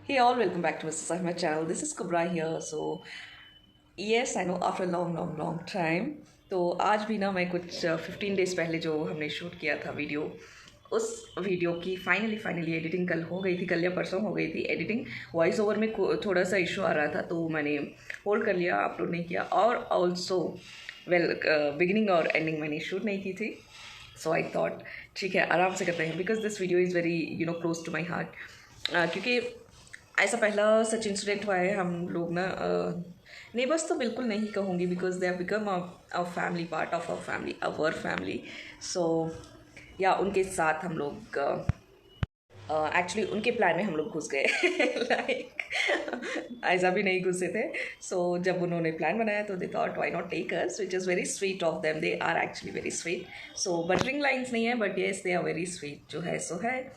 Hey all, welcome back to Mr. Sahima channel. This is Kubra here. So yes, I know after a long time. तो आज भी ना मैं कुछ 15 days पहले जो हमने शूट किया था वीडियो, उस वीडियो की फाइनली एडिटिंग कल हो गई थी, कल या परसों हो गई थी एडिटिंग। वॉइस ओवर में थोड़ा सा इशू आ रहा था तो मैंने होल्ड कर लिया, अपलोड नहीं किया। और ऑल्सो बिगिनिंग और एंडिंग मैंने शूट नहीं की थी। सो आई थॉट ठीक है, आराम से करते हैं, because this video is very close to my heart. क्योंकि ऐसा पहला सच इंसिडेंट हुआ है। हम लोग ना नेबर्स तो बिल्कुल नहीं कहूँगी, because they have become a family, part of a family, our family. So yeah उनके साथ हम लोग एक्चुअली उनके प्लान में हम लोग घुस गए लाइक ऐसा भी नहीं घुसे थे। सो जब उन्होंने प्लान बनाया तो they thought why not take us, which is very sweet of them. They are actually very sweet. So buttering lines नहीं है, but yes they are very sweet, जो है सो है।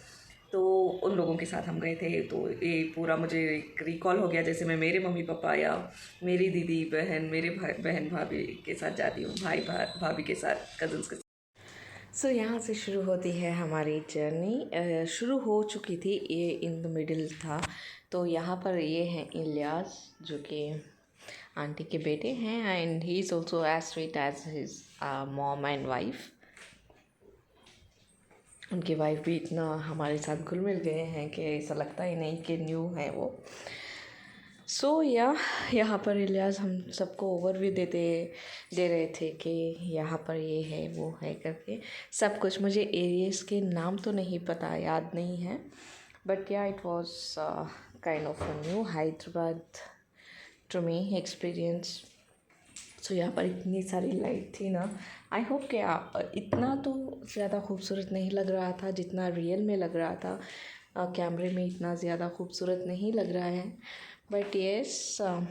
तो उन लोगों के साथ हम गए थे। तो ये पूरा मुझे रिकॉल हो गया जैसे मैं मेरे मम्मी पापा या मेरी दीदी बहन, मेरे भाई बहन भाभी के साथ जाती हूँ, भाई भाभी के साथ, कजन्स के साथ। सो यहाँ से शुरू होती है हमारी जर्नी। शुरू हो चुकी थी, ये इन द मिडिल था। तो यहाँ पर ये हैं इलियास, जो कि आंटी के बेटे हैं, and he is also as sweet as his mom and wife. उनकी वाइफ भी इतना हमारे साथ घुल मिल गए हैं कि ऐसा लगता ही नहीं कि न्यू है वो। सो यहाँ पर इलियास हम सबको ओवरव्यू दे रहे थे कि यहाँ पर ये है वो है करके सब कुछ। मुझे एरियाज के नाम तो नहीं पता, याद नहीं है, but yeah it was kind of a new Hyderabad to me experience. So यहाँ पर इतनी सारी लाइट थी ना, आई होप कि इतना तो ज़्यादा खूबसूरत नहीं लग रहा था जितना रियल में लग रहा था। कैमरे में इतना ज़्यादा खूबसूरत नहीं लग रहा है, बट येस आई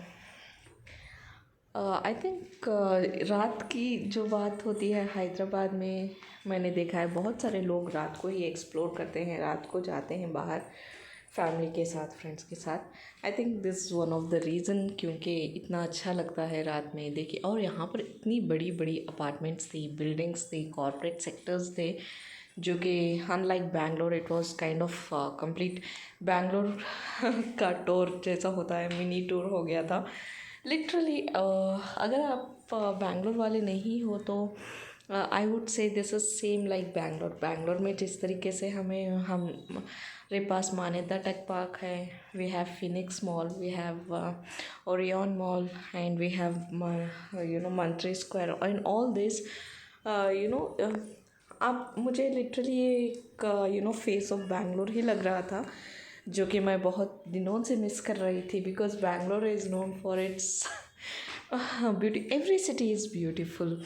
थिंक रात की जो बात होती है हैदराबाद में, मैंने देखा है बहुत सारे लोग रात को ही एक्सप्लोर करते हैं, रात को जाते हैं बाहर फैमिली के साथ, फ्रेंड्स के साथ। I think this one of the reason, क्योंकि इतना अच्छा लगता है रात में देखिए। और यहाँ पर इतनी बड़ी बड़ी अपार्टमेंट्स थी, बिल्डिंग्स थी, कॉरपोरेट सेक्टर्स थे, जो कि unlike Bangalore, it was kind of complete Bangalore का टूर जैसा होता है, मिनी टूर हो गया था लिटरली। अगर आप बैंगलोर वाले नहीं हो तो I would say this is same like Bangalore. Bangalore में जिस तरीके से हमारे पास मान्यता टेक पार्क है, we have Phoenix mall, we have Orion mall, and we have Mantri square, and all this you know आप मुझे लिटरली ये एक फेस ऑफ बैंगलोर ही लग रहा था, जो कि मैं बहुत दिनों से मिस कर रही थी। Because Bangalore is known for its beauty. Every city is beautiful.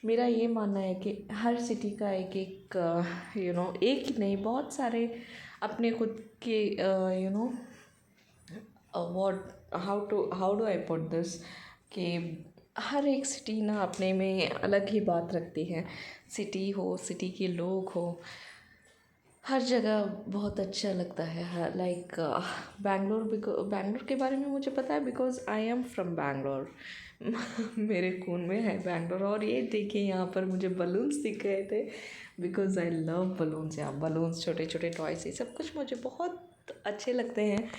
मेरा ये मानना है कि हर सिटी का एक एक एक ही नहीं, बहुत सारे अपने खुद के what how do I put this, कि हर एक सिटी ना अपने में अलग ही बात रखती है। सिटी हो, सिटी के लोग हो, हर जगह बहुत अच्छा लगता है। लाइक बैंगलोर, बैंगलोर के बारे में मुझे पता है because I am from Bangalore मेरे खून में है बैंगलोर। और ये देखिए यहाँ पर मुझे बलून्स दिख गए थे, बिकॉज आई लव बलून्स। यहाँ बलून्स, छोटे छोटे टॉयस, ये सब कुछ मुझे बहुत अच्छे लगते हैं।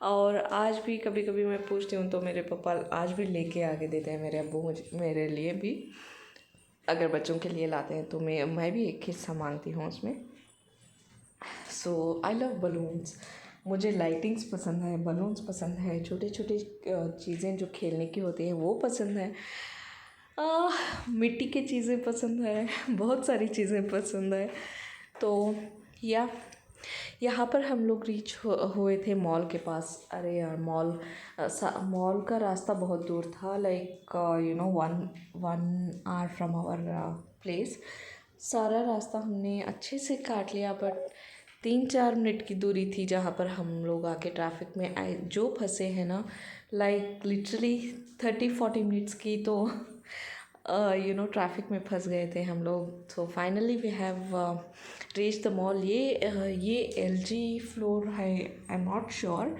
और आज भी कभी कभी मैं पूछती हूँ तो मेरे पापा आज भी लेके आके देते हैं, मेरे अब्बू मुझे, मेरे लिए भी। अगर बच्चों के लिए लाते हैं तो मैं भी एक हिस्सा मांगती हूँ उसमें। सो आई लव बलून्स। मुझे लाइटिंग्स पसंद है, बलून्स पसंद है, छोटे छोटे चीज़ें जो खेलने की होती हैं वो पसंद है। मिट्टी की चीज़ें पसंद है बहुत सारी चीज़ें पसंद है। तो या यहाँ पर हम लोग रीच हुए थे मॉल के पास। अरे यार, मॉल का रास्ता बहुत दूर था, लाइक 1 फ्रॉम आवर प्लेस। सारा रास्ता हमने अच्छे से काट लिया, बट 3-4 मिनट की दूरी थी जहाँ पर हम लोग आके ट्रैफिक में आए, जो फंसे हैं ना, लाइक लिटरली 30-40 मिनट्स की। तो ट्रैफिक में फंस गए थे हम लोग। So finally we have reach the mall. ये LG फ्लोर है, आई एम नॉट श्योर।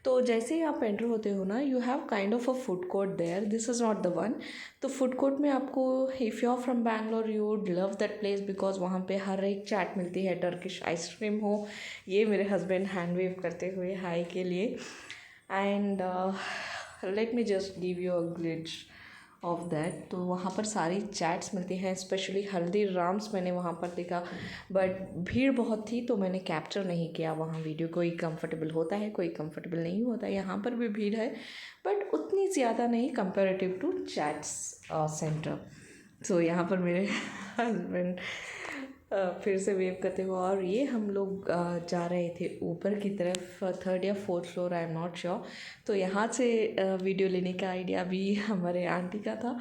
तो जैसे ही आप एंटर होते हो ना, you have kind of a food court there, this is not the one. तो फूड कोर्ट में आपको, if you are from Bangalore you would love that place, because वहाँ पे हर एक चाट मिलती है, टर्किश आइसक्रीम हो। ये मेरे हस्बैंड हैंड वेव करते हुए हाई के लिए। And let me just give you a glitch of that. तो वहाँ पर सारी चैट्स मिलती हैं, स्पेशली हल्दीराम्स मैंने वहाँ पर देखा, बट भीड़ बहुत थी तो मैंने कैप्चर नहीं किया वहाँ वीडियो। कोई कंफर्टेबल होता है, कोई कंफर्टेबल नहीं होता। यहाँ पर भी भीड़ है बट उतनी ज़्यादा नहीं कंपेरेटिव टू चैट्स सेंटर। सो यहाँ पर मेरे हस्बैंड फिर से वेव करते हुए, और ये हम लोग जा रहे थे ऊपर की तरफ, 3rd या 4th floor, I am not sure. तो यहाँ से वीडियो लेने का आइडिया भी हमारे आंटी का था।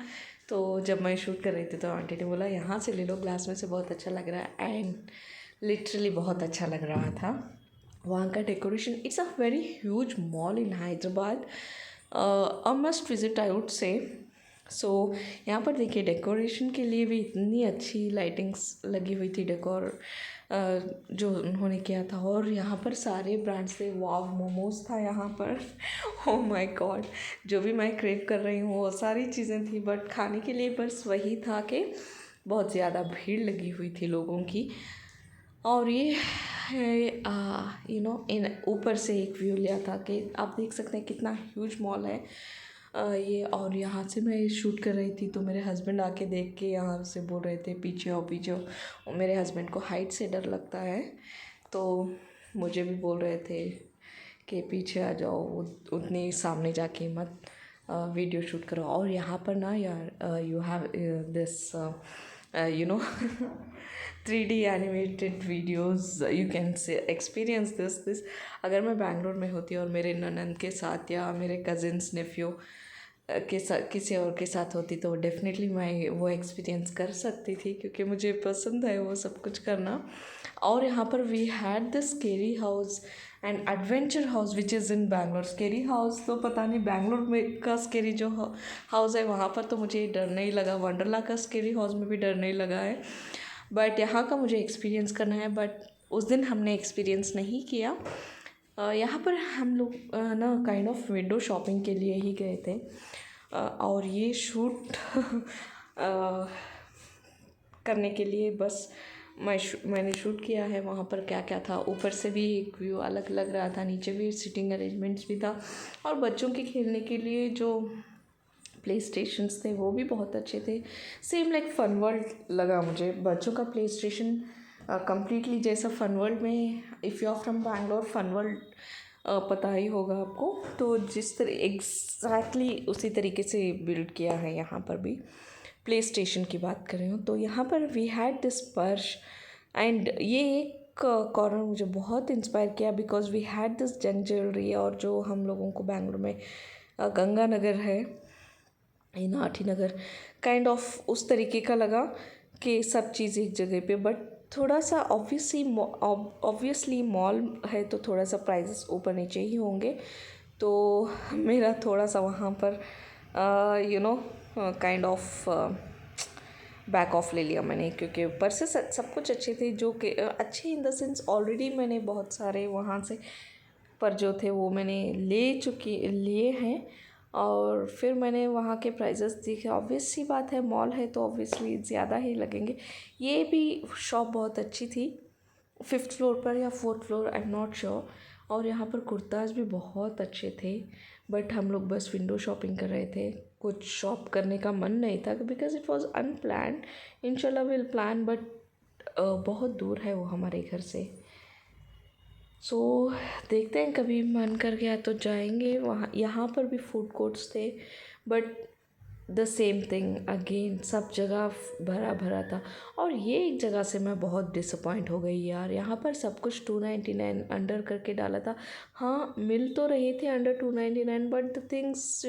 तो जब मैं शूट कर रही थी तो आंटी ने बोला यहाँ से ले लो, ग्लास में से बहुत अच्छा लग रहा है। एंड लिटरली बहुत अच्छा लग रहा था। वहाँ का decoration, it's a very huge mall in Hyderabad, a must visit I would say. So यहाँ पर देखिए डेकोरेशन के लिए भी इतनी अच्छी लाइटिंग्स लगी हुई थी, डेकोर जो उन्होंने किया था। और यहाँ पर सारे ब्रांड्स थे। वाव, मोमोज था यहाँ पर। ओह माय गॉड, जो भी मैं क्रेव कर रही हूँ वो सारी चीज़ें थी, बट खाने के लिए बस वही था कि बहुत ज़्यादा भीड़ लगी हुई थी लोगों की। और ये इन ऊपर से एक व्यू लिया था कि आप देख सकते हैं कितना ह्यूज मॉल है ये। और यहाँ से मैं शूट कर रही थी तो मेरे हस्बैंड आके देख के यहाँ से बोल रहे थे पीछे आओ पीछे आओ। और मेरे हस्बैंड को हाइट से डर लगता है, तो मुझे भी बोल रहे थे कि पीछे आ जाओ, उतनी सामने जाके मत वीडियो शूट करो। और यहाँ पर ना यार, you have this you no 3D animated videos, you can say experience this. अगर मैं बैंगलोर में होती और मेरे ननंद के साथ या मेरे कज़िन्स नेफ्यू के साथ, किसी और के साथ होती, तो डेफिनेटली मैं वो एक्सपीरियंस कर सकती थी, क्योंकि मुझे पसंद है वो सब कुछ करना। और यहाँ पर we had the scary house and adventure house which is in Bangalore. Scary house तो पता नहीं बैंगलोर में का स्केरी जो हाउस है वहाँ पर तो मुझे डर नहीं लगा, वंडरला का स्केरी हाउस में भी डर नहीं लगा है, बट यहाँ का मुझे एक्सपीरियंस करना है। बट उस दिन हमने एक्सपीरियंस नहीं किया। यहाँ पर हम लोग ना काइंड ऑफ विंडो शॉपिंग के लिए ही गए थे। और ये शूट करने के लिए बस मैंने शूट किया है। वहाँ पर क्या क्या था, ऊपर से भी एक व्यू अलग लग रहा था, नीचे भी सिटिंग अरेंजमेंट्स भी था, और बच्चों के खेलने के लिए जो प्ले स्टेशंस थे वो भी बहुत अच्छे थे। सेम लाइक फन वर्ल्ड लगा मुझे बच्चों का प्ले स्टेशन, कम्प्लीटली जैसा फन वर्ल्ड में। If you are from Bangalore, Fun World पता ही होगा आपको, तो जिस तरह एग्जैक्टली उसी तरीके से बिल्ड किया है यहाँ पर भी। प्ले स्टेशन की बात कर रही हूँ, तो यहाँ पर we had this purse. And ये एक कॉर्नर मुझे बहुत इंस्पायर किया, because we had this junk jewellery. और जो हम लोगों को बैंगलोर में गंगानगर है, नाठी नगर, काइंड ऑफ उस तरीके का लगा कि सब चीज़ एक जगह पे। बट थोड़ा सा ऑब्वियसली मॉल है तो थोड़ा सा प्राइसेस ऊपर नीचे ही होंगे। तो मेरा थोड़ा सा वहाँ पर काइंड ऑफ बैक ऑफ ले लिया मैंने, क्योंकि ऊपर से सब कुछ अच्छे थे, जो कि अच्छे इन द सेंस ऑलरेडी मैंने बहुत सारे वहाँ से पर जो थे वो मैंने लिए हैं। और फिर मैंने वहाँ के प्राइजेस देखे, ऑब्वियस सी बात है मॉल है तो ऑब्वियसली ज़्यादा ही लगेंगे। ये भी शॉप बहुत अच्छी थी, 5th फ्लोर पर या 4th floor, I am not sure. और यहाँ पर कुर्ताज़ भी बहुत अच्छे थे, बट हम लोग बस विंडो शॉपिंग कर रहे थे, कुछ शॉप करने का मन नहीं था, बिकॉज इट वॉज अनप्लान्ड। इंशाल्लाह विल प्लान, बट बहुत दूर है वो हमारे घर से। सो देखते हैं, कभी मन कर गया तो जाएंगे वहाँ। यहाँ पर भी फूड कोर्ट्स थे, but the same thing again, सब जगह भरा भरा था। और ये एक जगह से मैं बहुत डिसअपॉइंट हो गई यार, यहाँ पर सब कुछ 299 अंडर करके डाला था। हाँ, मिल तो रहे थे under 299, but the things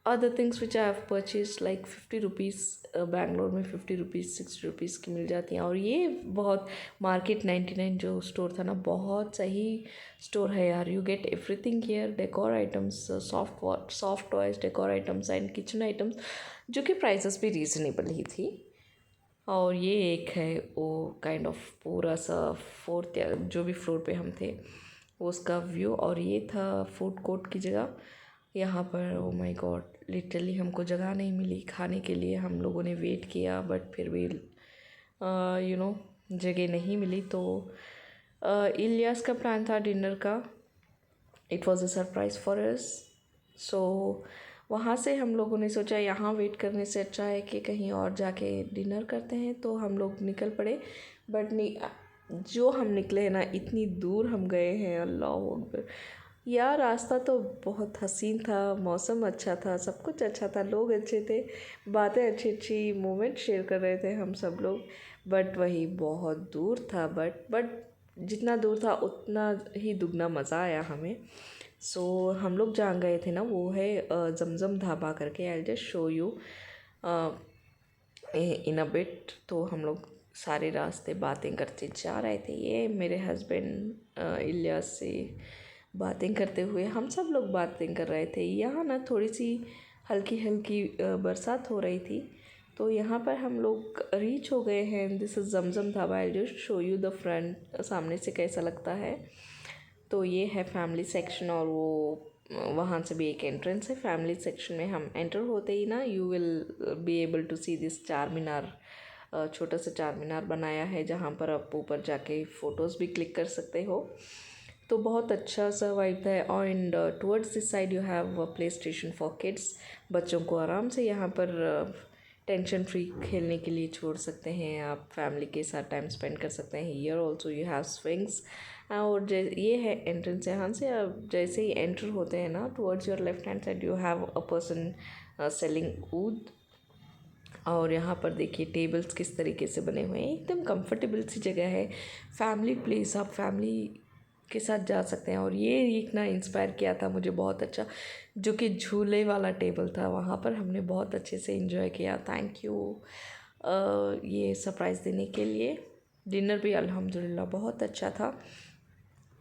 other things which I have purchase like 50 rupees, Bangalore में 50 रुपीज़ 60 रुपीज़ की मिल जाती हैं। और ये बहुत मार्केट 99 जो स्टोर था ना, बहुत सही स्टोर है यार। You get everything here, decor items, soft toys, decor items and kitchen items, जो कि प्राइसेस भी रीज़नेबल ही थी। और ये एक है वो काइंड ऑफ पूरा सा फोर्थ या जो भी फ्लोर पे हम थे वो उसका व्यू। और ये था फूड कोर्ट की जगह। यहाँ पर ओ माय गॉड, लिटरली हमको जगह नहीं मिली खाने के लिए। हम लोगों ने वेट किया बट फिर भी जगह नहीं मिली। तो इलियास का प्लान था डिनर का। It was a surprise for us. So वहाँ से हम लोगों ने सोचा यहाँ वेट करने से अच्छा है कि कहीं और जाके डिनर करते हैं, तो हम लोग निकल पड़े। बट जो हम निकले हैं ना, इतनी दूर हम गए हैं, अल्लाह अकबर यार। रास्ता तो बहुत हसीन था, मौसम अच्छा था, सब कुछ अच्छा था, लोग अच्छे थे, बातें अच्छी अच्छी, मोमेंट शेयर कर रहे थे हम सब लोग। बट वही बहुत दूर था। बट जितना दूर था उतना ही दुगना मज़ा आया हमें। सो हम लोग जहाँ गए थे ना, वो है जमजम ढाबा करके। I just show you in a bit. तो हम लोग सारे रास्ते बातें करते जा रहे थे। ये मेरे हस्बैंड इलियास से बातें करते हुए हम सब लोग बातें कर रहे थे। यहाँ ना थोड़ी सी हल्की हल्की बरसात हो रही थी। तो यहाँ पर हम लोग रीच हो गए हैं। This is Zamzam dhaba. I just show you the front, सामने से कैसा लगता है। तो ये है फैमिली सेक्शन, और वो वहाँ से भी एक एंट्रेंस है। फैमिली सेक्शन में हम एंटर होते ही ना, you will be able to see this Charminar. छोटा सा चार मीनार बनाया है जहाँ पर आप ऊपर जाके फ़ोटोज़ भी क्लिक कर सकते हो। तो बहुत अच्छा सा वाइब है। And towards this side you have play station for kids. बच्चों को आराम से यहाँ पर टेंशन फ्री खेलने के लिए छोड़ सकते हैं। आप फैमिली के साथ टाइम स्पेंड कर सकते हैं। Here also you have swings. और ये है एंट्रेंस। यहाँ से आप जैसे ही एंटर होते हैं ना, towards your left hand side you have a person selling ऊद। और यहाँ पर देखिए टेबल्स किस तरीके से बने हुए हैं, एकदम कंफर्टेबल सी जगह है, फैमिली प्लेस। आप फैमिली के साथ जा सकते हैं। और ये एक ना इंस्पायर किया था मुझे बहुत अच्छा, जो कि झूले वाला टेबल था। वहाँ पर हमने बहुत अच्छे से एंजॉय किया। थैंक यू ये सरप्राइज़ देने के लिए। डिनर भी अल्हम्दुलिल्लाह बहुत अच्छा था।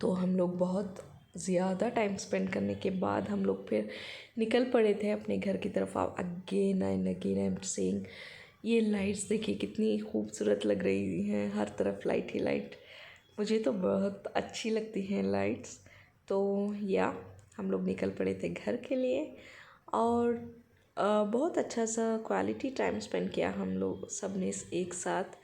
तो हम लोग बहुत ज़्यादा टाइम स्पेंड करने के बाद हम लोग फिर निकल पड़े थे अपने घर की तरफ। आप अगेन आई एम सेइंग, ये लाइट्स देखिए कितनी खूबसूरत लग रही हैं, हर तरफ लाइट ही लाइट। मुझे तो बहुत अच्छी लगती हैं लाइट्स। तो या हम लोग निकल पड़े थे घर के लिए। और बहुत अच्छा सा क्वालिटी टाइम स्पेंड किया हम लोग सब ने एक साथ।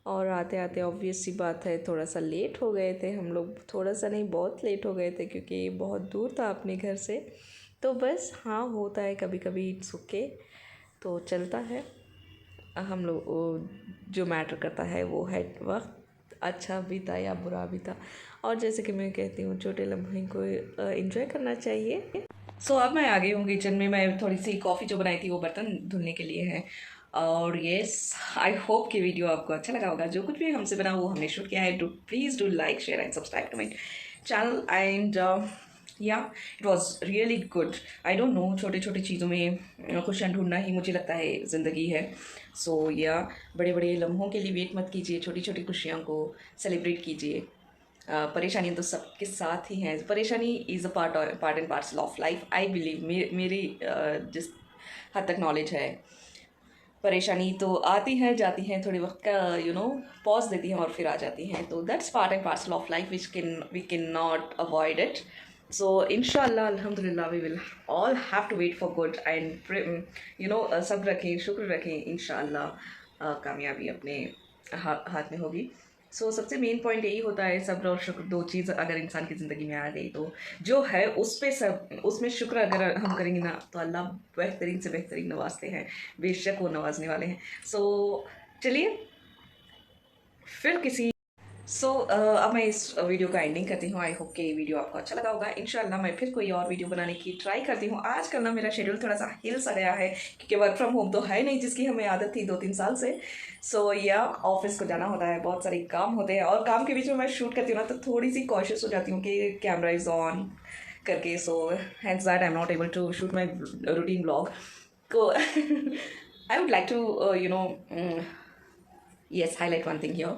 और आते आते ऑब्वियस सी बात है थोड़ा सा लेट हो गए थे हम लोग। थोड़ा सा नहीं, बहुत लेट हो गए थे, क्योंकि बहुत दूर था अपने घर से। तो बस हाँ, होता है कभी कभी, इट्स ओके, तो चलता है। हम लोग जो मैटर करता है वो है वक्त अच्छा भी था या बुरा भी था। और जैसे कि मैं कहती हूँ, छोटे लम्हे को एंजॉय करना चाहिए। सो अब मैं आ गई हूँ किचन में। मैं थोड़ी सी कॉफ़ी जो बनाई थी वो बर्तन धुलने के लिए है। और येस, आई होप कि वीडियो आपको अच्छा लगा होगा। जो कुछ भी हमसे बना वो हमने शूट किया है। Do please do like, share and subscribe to my channel. And yeah it was really good. I don't know, छोटे छोटे चीज़ों में खुशियाँ ढूंढना ही मुझे लगता है ज़िंदगी है। सो या बड़े बड़े लम्हों के लिए वेट मत कीजिए, छोटी छोटी खुशियों को सेलिब्रेट कीजिए। परेशानियाँ तो सबके साथ ही हैं। परेशानी is a part and parcel of life, I believe. मेरी जिस हद तक नॉलेज है, परेशानी तो आती हैं जाती हैं, थोड़ी वक्त का पॉज देती हैं और फिर आ जाती हैं। तो that's part and parcel of life which we can not avoid it. So इंशाल्लाह अल्हम्दुलिल्लाह we will all have to wait for good and सब्र रखें, शुक्र रखें। इंशाल्लाह कामयाबी अपने हाथ में होगी। सो सबसे मेन पॉइंट यही होता है, सब्र और शुक्र, दो चीज़ अगर इंसान की ज़िंदगी में आ गई तो जो है उसमें शुक्र अगर हम करेंगे ना, तो अल्लाह बेहतरीन से बेहतरीन नवाजते हैं। बेशक वो नवाजने वाले हैं। सो चलिए फिर किसी अब मैं इस वीडियो का एंडिंग करती हूँ। आई होप कि वीडियो आपको अच्छा लगा होगा। इंशाल्लाह मैं फिर कोई और वीडियो बनाने की ट्राई करती हूँ। आजकल ना मेरा शेड्यूल थोड़ा सा हिल सा गया है, क्योंकि वर्क फ्रॉम होम तो है नहीं, जिसकी हमें आदत थी 2-3 साल से। या ऑफिस को जाना होता है, बहुत सारे काम होते हैं, और काम के बीच में मैं शूट करती हूँ ना, तो थोड़ी सी कॉशियस हो जाती हूँ कि कैमरा इज़ ऑन, करके, so hence that I am not able to shoot my routine blog. तो I would like to yes highlight one thing here.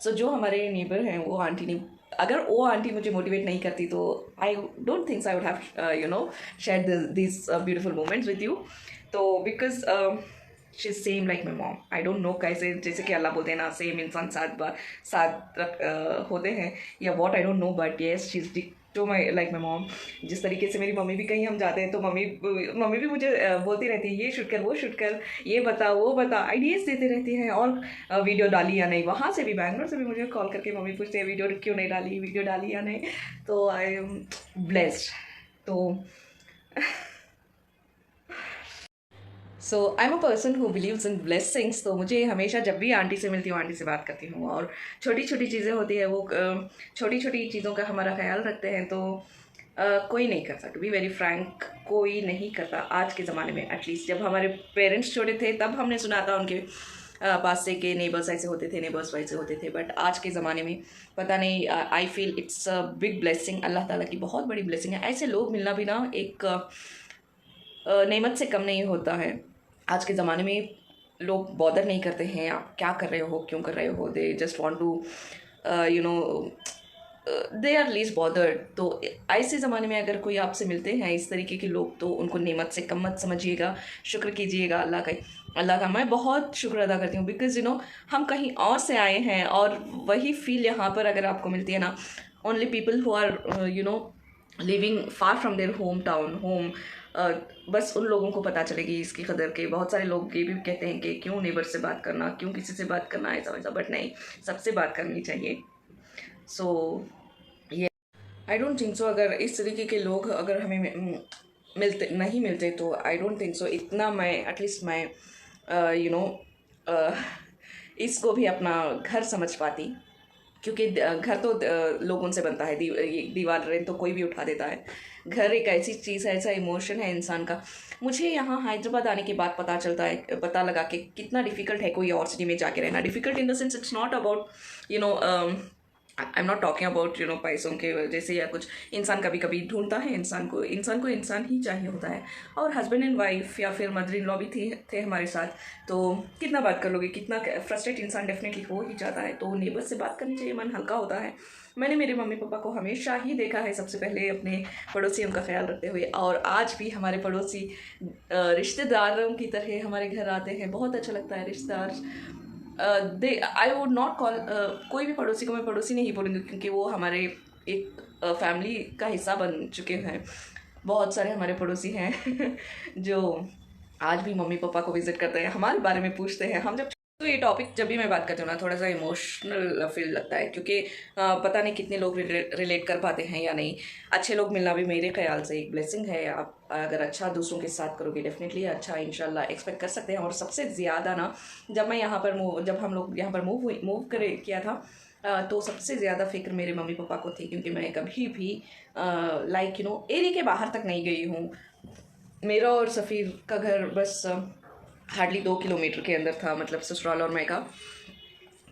So जो हमारे नेबर हैं वो आंटी ने, अगर वो आंटी मुझे मोटिवेट नहीं करती तो I don't think I would have share this beautiful moments with you. तो because she is same like my mom. I don't know कैसे, जैसे कि अल्लाह बोलते हैं ना, सेम इंसान सात बार होते हैं या what, I don't know, but yes she is to my like my mom. जिस तरीके से मेरी मम्मी भी, कहीं हम जाते हैं तो मम्मी भी मुझे बोलती रहती है ये शूट कर, वो शूट कर, ये बता, वो बता, आइडियाज़ देते रहती हैं. और वीडियो डाली या नहीं, वहाँ से भी, बैंगलोर से भी मुझे कॉल करके मम्मी पूछते हैं वीडियो क्यों नहीं डाली, वीडियो डाली या नहीं. तो आई एम ब्लेस्ड. तो so I am a person who believes in blessings. तो मुझे हमेशा जब भी आंटी से मिलती हूँ, आंटी से बात करती हूँ, और छोटी छोटी चीज़ें होती है वो छोटी छोटी चीज़ों का हमारा ख्याल रखते हैं. तो कोई नहीं करता, टू बी वेरी फ्रैंक, कोई नहीं करता आज के ज़माने में. एटलीस्ट जब हमारे पेरेंट्स छोटे थे तब हमने सुना था उनके पास से के नेबर्स ऐसे होते थे, नेबर्स वैसे होते थे. बट आज के ज़माने में पता नहीं, I feel it's a big blessing. अल्लाह ताला की बहुत बड़ी ब्लेसिंग है. ऐसे लोग मिलना भी ना एक नेमत से कम नहीं होता है. आज के ज़माने में लोग बॉदर नहीं करते हैं आप क्या कर रहे हो, क्यों कर रहे हो. They just want to you know, they are least bothered. तो ऐसे ज़माने में अगर कोई आपसे मिलते हैं इस तरीके के लोग, तो उनको नेमत से कम मत समझिएगा, शुक्र कीजिएगा अल्लाह का. मैं बहुत शुक्र अदा करती हूँ, बिकॉज हम कहीं और से आए हैं और वही फील यहाँ पर अगर आपको मिलती है ना, only people who are living far from their home town home, बस उन लोगों को पता चलेगी इसकी कदर के. बहुत सारे लोग ये भी कहते हैं कि क्यों नेबर से बात करना, क्यों किसी से बात करना, ऐसा वैसा, बट नहीं, सबसे बात करनी चाहिए. सो ये आई डोंट थिंक सो अगर इस तरीके के लोग अगर हमें नहीं मिलते तो आई डोंट थिंक सो इतना मैं एटलीस्ट मैं इसको भी अपना घर समझ पाती. क्योंकि घर तो लोगों से बनता है, दीवार रेत तो कोई भी उठा देता है. घर एक ऐसी चीज़ है, ऐसा इमोशन है इंसान का. मुझे यहाँ हैदराबाद आने के बाद पता लगा कि कितना डिफ़िकल्ट है कोई और सिटी में जाके रहना. Difficult in the sense it's not about I am not talking about पैसों के वजह से या कुछ. इंसान कभी कभी ढूंढता है इंसान को इंसान ही चाहिए होता है. और हस्बैंड एंड वाइफ या फिर मदर इन लॉ भी थे हमारे साथ, तो कितना बात कर लोगे, कितना फ्रस्ट्रेट इंसान डेफिनेटली हो ही जाता है. तो नेबर से बात करनी चाहिए, मन हल्का होता है. मैंने मेरे मम्मी पापा को हमेशा ही देखा है सबसे पहले अपने पड़ोसियों का ख्याल रखते हुए, और आज भी हमारे पड़ोसी रिश्तेदारों की तरह हमारे घर आते हैं. बहुत अच्छा लगता है रिश्तेदार. आई वुड नॉट कॉल कोई भी पड़ोसी को मैं पड़ोसी नहीं बोलूँगी, क्योंकि वो हमारे एक फैमिली का हिस्सा बन चुके हैं. बहुत सारे हमारे पड़ोसी हैं जो आज भी मम्मी पापा को विज़िट करते हैं, हमारे बारे में पूछते हैं. हम जब तो ये टॉपिक जब भी मैं बात करती हूँ ना, थोड़ा सा इमोशनल फील लगता है, क्योंकि पता नहीं कितने लोग रिलेट कर पाते हैं या नहीं. अच्छे लोग मिलना भी मेरे ख्याल से एक ब्लेसिंग है. आप अगर अच्छा दूसरों के साथ करोगे डेफिनेटली अच्छा इंशाल्लाह एक्सपेक्ट कर सकते हैं. और सबसे ज़्यादा ना, जब हम लोग यहाँ पर मूव किया था, तो सबसे ज़्यादा फिक्र मेरे मम्मी पापा को थी, क्योंकि मैं कभी भी लाइक एरिया के बाहर तक नहीं गई हूँ. मेरा और सफ़ीर का घर बस हार्डली 2 किलोमीटर के अंदर था, मतलब ससुराल और मैका.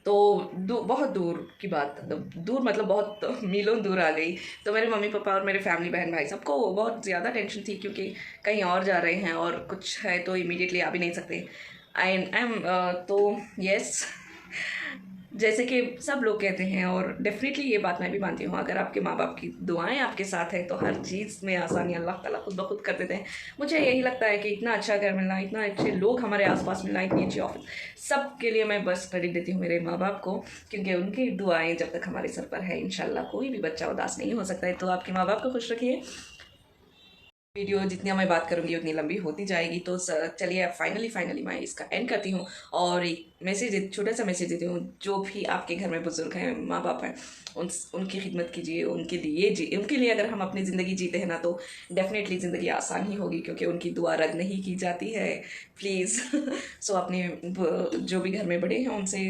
तो बहुत दूर की बात, दूर मतलब बहुत मीलों दूर आ गई. तो मेरे मम्मी पापा और मेरे फैमिली, बहन भाई, सबको बहुत ज़्यादा टेंशन थी, क्योंकि कहीं और जा रहे हैं और कुछ है तो इमीडिएटली आ भी नहीं सकते. आई एम तो यस, जैसे कि सब लोग कहते हैं, और डेफिनेटली ये बात मैं भी मानती हूँ, अगर आपके माँ बाप की दुआएं आपके साथ हैं तो हर चीज़ में आसानी अल्लाह ताला खुद ब खुद कर देते हैं. मुझे यही लगता है कि इतना अच्छा घर मिलना, इतना अच्छे लोग हमारे आसपास मिलना, इतनी अच्छी ऑफिस, सब के लिए मैं बस क्रेडिट देती हूँ मेरे माँ बाप को, क्योंकि उनकी दुआएँ जब तक हमारे सर पर है इंशाल्लाह कोई भी बच्चा उदास नहीं हो सकता है. तो आपके माँ बाप को खुश रखिए. वीडियो जितनी मैं बात करूँगी उतनी लंबी होती जाएगी, तो चलिए फाइनली मैं इसका एंड करती हूँ. और एक छोटा सा मैसेज देती हूँ, जो भी आपके घर में बुजुर्ग हैं, माँ बाप हैं, उनकी खिदमत कीजिए. उनके लिए अगर हम अपनी ज़िंदगी जीते हैं ना, तो डेफिनेटली ज़िंदगी आसान ही होगी, क्योंकि उनकी दुआ रद्द नहीं की जाती है. प्लीज़ सो अपने जो भी घर में बड़े हैं उनसे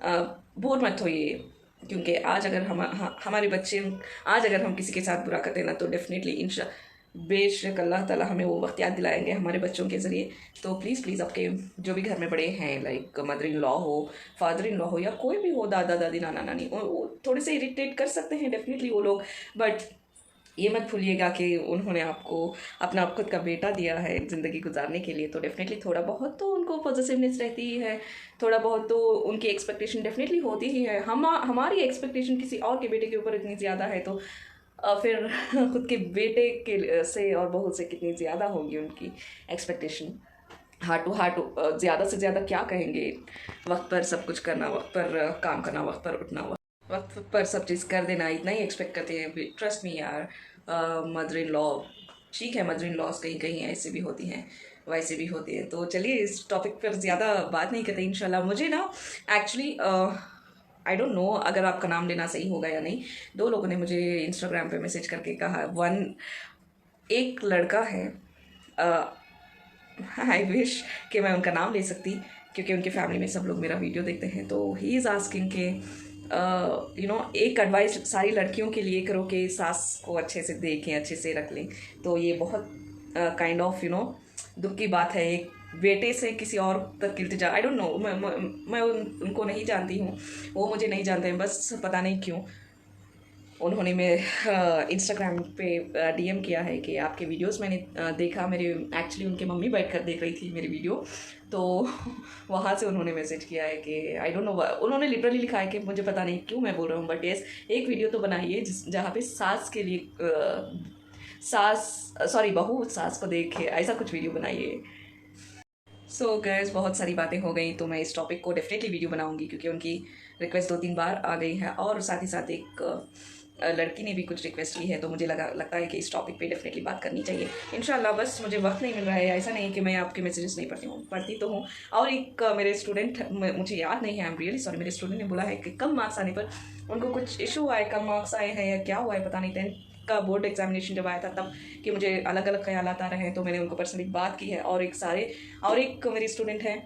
बोर मत होइए, क्योंकि आज अगर हमारे बच्चे, आज अगर हम किसी के साथ बुरा करते हैं ना, तो डेफिनेटली बेशक अल्लाह ताला हमें वो वक्त याद दिलाएंगे हमारे बच्चों के ज़रिए. तो प्लीज़ आपके जो भी घर में बड़े हैं, लाइक मदर इन लॉ हो, फादर इन लॉ हो, या कोई भी हो, दादा दादी, नाना नानी, वो थोड़े से इरिटेट कर सकते हैं डेफिनेटली वो लोग, बट ये मत भूलिएगा कि उन्होंने आपको अपना खुद का बेटा दिया है ज़िंदगी गुजारने के लिए, तो डेफिनेटली थोड़ा बहुत तो उनको पॉजिटिवनेस रहती ही है, थोड़ा बहुत तो उनकी एक्सपेक्टेशन डेफिनेटली होती ही है। हमारी एक्सपेक्टेशन किसी और के बेटे के ऊपर इतनी ज़्यादा है, तो फिर खुद के बेटे के से और बहू से कितनी ज़्यादा होगी उनकी एक्सपेक्टेशन। हार्ट टू हार्ट ज़्यादा से ज़्यादा क्या कहेंगे, वक्त पर सब कुछ करना, वक्त पर काम करना, वक्त पर उठना, वक्त पर सब चीज़ कर देना, इतना ही एक्सपेक्ट करते हैं। ट्रस्ट मी यार, मदर इन लॉ ठीक है, मदर इन लॉज कहीं कहीं ऐसे भी होती हैं, वैसे भी होती है। तो चलिए इस टॉपिक पर ज़्यादा बात नहीं करते इंशाल्लाह। मुझे ना एक्चुअली आई डोंट नो अगर आपका नाम लेना सही होगा या नहीं। 2 लोगों ने मुझे इंस्टाग्राम पे मैसेज करके कहा, एक लड़का है, आई विश कि मैं उनका नाम ले सकती, क्योंकि उनके फैमिली में सब लोग मेरा वीडियो देखते हैं। तो ही इज़ आस्किंग के एक एडवाइस सारी लड़कियों के लिए करो कि सास को अच्छे से देखें, अच्छे से रख लें। तो ये बहुत काइंड ऑफ दुख की बात है, एक बेटे से किसी और तक गिरते जा। आई डोंट नो, मैं उनको नहीं जानती हूँ, वो मुझे नहीं जानते हैं, बस पता नहीं क्यों उन्होंने मेरे इंस्टाग्राम पे डीएम किया है कि आपके वीडियोस मैंने देखा। मेरे एक्चुअली उनके मम्मी बैठकर देख रही थी मेरी वीडियो, तो वहाँ से उन्होंने मैसेज किया है कि आई डोंट नो, उन्होंने लिटरली लिखा है कि मुझे पता नहीं क्यों मैं बोल रहा हूँ, बट यस एक वीडियो तो बनाइए जहाँ पे सास के लिए बहू सास को देखे, ऐसा कुछ वीडियो बनाइए। सो गैस बहुत सारी बातें हो गई, तो मैं इस टॉपिक को डेफिनेटली वीडियो बनाऊंगी, क्योंकि उनकी रिक्वेस्ट 2-3 बार आ गई है, और साथ ही साथ एक लड़की ने भी कुछ रिक्वेस्ट की है। तो मुझे लगता है कि इस टॉपिक पे डेफिनेटली बात करनी चाहिए इंशाल्लाह। बस मुझे वक्त नहीं मिल रहा है, ऐसा नहीं कि मैं आपके मैसेजेस नहीं पढ़ती तो हूँ। और एक मेरे स्टूडेंट, मुझे याद नहीं है, आई एम रियली सॉरी, मेरे स्टूडेंट ने बोला है कि कम मार्क्स आने पर उनको कुछ इशू हुआ है, कम मार्क्स आए हैं या क्या हुआ है पता नहीं। 10th का बोर्ड एग्जामिनेशन जब आया था तब कि मुझे अलग अलग ख्याल आ रहे हैं, तो मैंने उनको पर्सनली बात की है। और एक मेरी स्टूडेंट है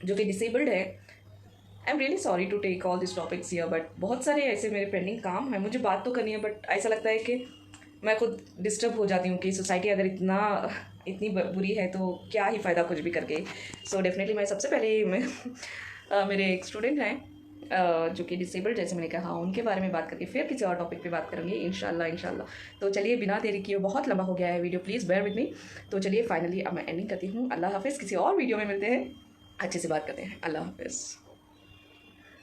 जो कि डिसेबल्ड है। I am really sorry to take all this topics here, but बहुत सारे ऐसे मेरे पेंडिंग काम है, मुझे बात तो करनी है, बट ऐसा लगता है कि मैं खुद डिस्टर्ब हो जाती हूँ कि सोसाइटी अगर इतनी बुरी है तो क्या ही फ़ायदा कुछ भी करके। सो डेफिनेटली मैं सबसे पहले मेरे एक स्टूडेंट हैं जो कि डिसेबल्ड, जैसे मैंने कहा, उनके बारे में बात करके फिर किसी और टॉपिक पे बात करूँगी इंशाल्लाह। तो चलिए बिना देरी किए, बहुत लंबा हो गया है video, please bear with me. तो चलिए फाइनली अब मैं एंडिंग करती हूँ। अल्लाह हाफिज़, किसी और वीडियो में मिलते हैं, अच्छे से बात करते हैं। अल्लाह हाफिज़।